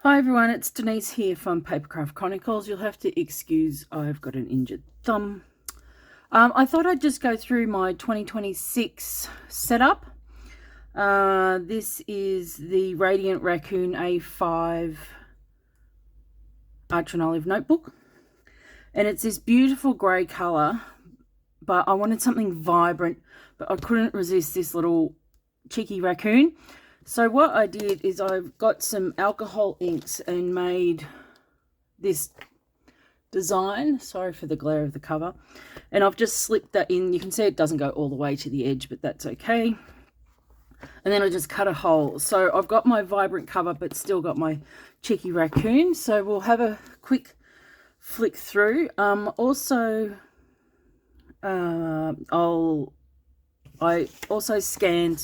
Hi everyone, it's Denise here from Papercraft Chronicles. You'll have to excuse I've got an injured thumb. I thought I'd just go through my 2026 setup. This is the Radiant Raccoon A5 Ultra Olive notebook. And it's this beautiful grey colour, but I wanted something vibrant, but I couldn't resist this little cheeky raccoon. So what I did is I've got some alcohol inks and made this design. Sorry for the glare of the cover. And I've just slipped that in. You can see it doesn't go all the way to the edge, but that's okay. And then I just cut a hole. So I've got my vibrant cover, but still got my cheeky raccoon. So we'll have a quick flick through. I also scanned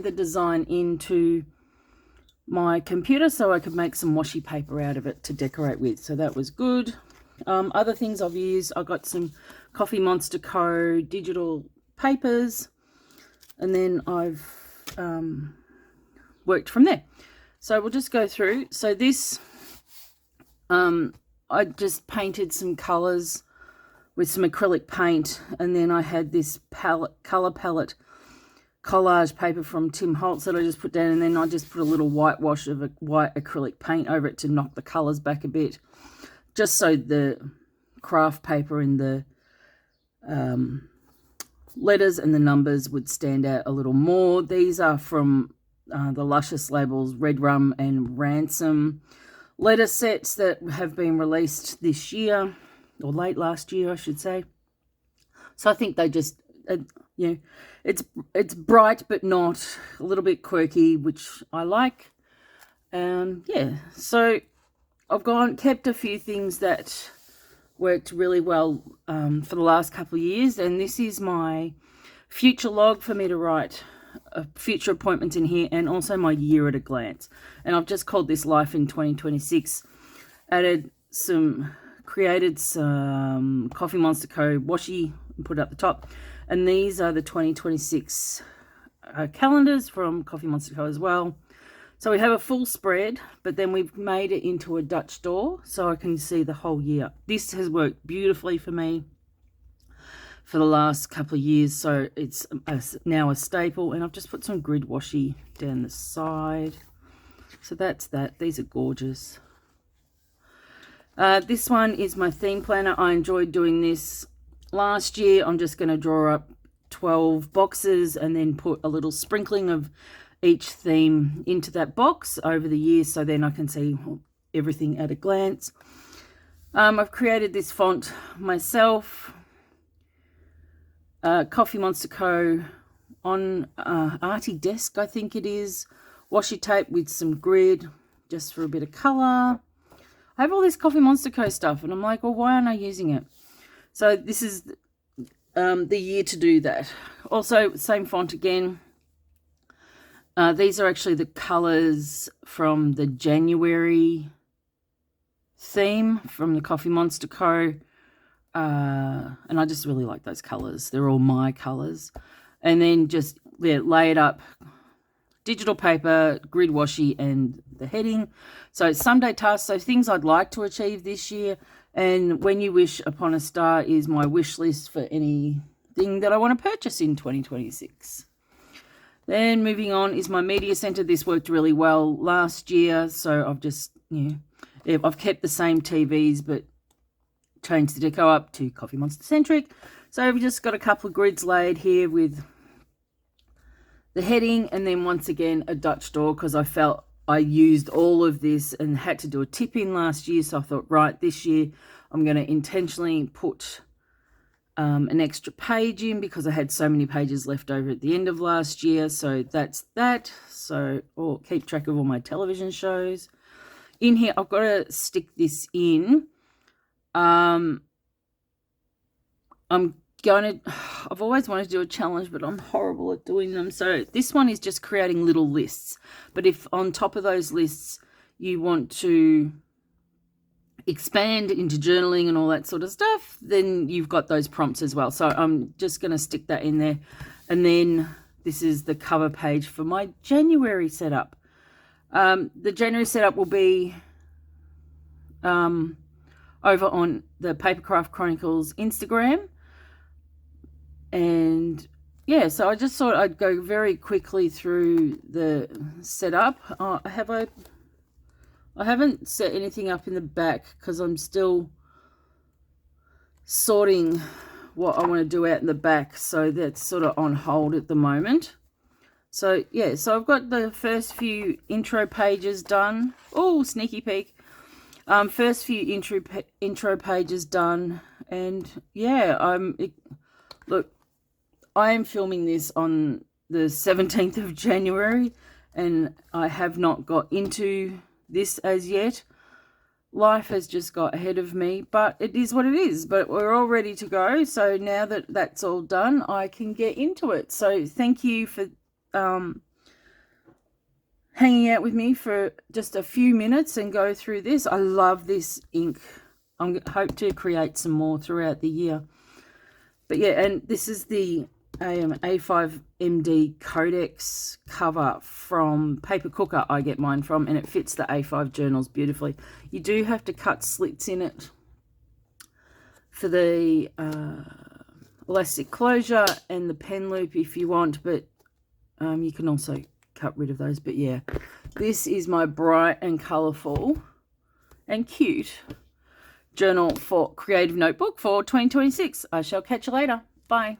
the design into my computer so I could make some washi paper out of it to decorate with. So that was good. Other things I've used, I got some TheCoffeeMonsterzCo digital papers, and then I've worked from there. So we'll just go through. So this, I just painted some colours with some acrylic paint, and then I had this colour palette collage paper from Tim Holtz that I just put down, and then I just put a little whitewash of a white acrylic paint over it to knock the colours back a bit, just so the craft paper and the letters and the numbers would stand out a little more. These are from the Luscious labels Red Rum and Ransom letter sets that have been released this year, or late last year, I should say. So I think they just, it's bright but not, a little bit quirky, which I like. Yeah, so I've kept a few things that worked really well for the last couple of years, and this is my future log for me to write future appointments in here, and also my year at a glance. And I've just called this Life in 2026. Created some TheCoffeeMonsterzCo washi and put it up the top. And these are the 2026 calendars from TheCoffeeMonsterzCo as well. So we have a full spread, but then we've made it into a Dutch door so I can see the whole year. This has worked beautifully for me for the last couple of years, so it's now a staple. And I've just put some grid washi down the side. So that's that. These are gorgeous. This one is my theme planner. I enjoyed doing this last year. I'm just going to draw up 12 boxes and then put a little sprinkling of each theme into that box over the years, so then I can see everything at a glance. I've created this font myself. TheCoffeeMonsterzCo on Arty Desk, I think it is. Washi tape with some grid just for a bit of colour. I have all this TheCoffeeMonsterzCo stuff, and I'm like, well, why aren't I using it? So this is the year to do that. Also, same font again. These are actually the colours from the January theme from the TheCoffeeMonsterzCo. And I just really like those colours. They're all my colours. And then just lay it up. Digital paper, grid washi, and the heading. So it's someday tasks, so things I'd like to achieve this year. And When You Wish Upon a Star is my wish list for anything that I want to purchase in 2026. Then moving on is my media center. This worked really well last year, so I've just, I've kept the same TVs, but changed the deco up to Coffee Monster centric. So we've just got a couple of grids laid here with the heading, and then once again a Dutch door, because I felt I used all of this and had to do a tip in last year. So I thought, right, this year I'm going to intentionally put an extra page in, because I had so many pages left over at the end of last year. So that's that. So I'll keep track of all my television shows. In here, I've got to stick this in. I've always wanted to do a challenge, but I'm horrible at doing them. So this one is just creating little lists. But if on top of those lists you want to expand into journaling and all that sort of stuff, then you've got those prompts as well. So I'm just going to stick that in there. And then this is the cover page for my January setup. The January setup will be over on the Papercraft Chronicles Instagram. And yeah, so I just thought I'd go very quickly through the setup. I haven't set anything up in the back because I'm still sorting what I want to do out in the back, so that's sort of on hold at the moment. So yeah, so I've got the first few intro pages done. Oh, sneaky peek. First few intro pages done, and yeah, look, I am filming this on the 17th of January, and I have not got into this as yet. Life has just got ahead of me, but it is what it is. But we're all ready to go, so now that that's all done, I can get into it. So thank you for hanging out with me for just a few minutes and go through this. I love this ink. I hope to create some more throughout the year. But yeah, and this is the A5MD Codex cover from Paper Cooker. I get mine from, and it fits the A5 journals beautifully. You do have to cut slits in it for the elastic closure and the pen loop if you want, but you can also cut rid of those. But yeah, this is my bright and colourful and cute journal for Creative Notebook for 2026. I shall catch you later. Bye.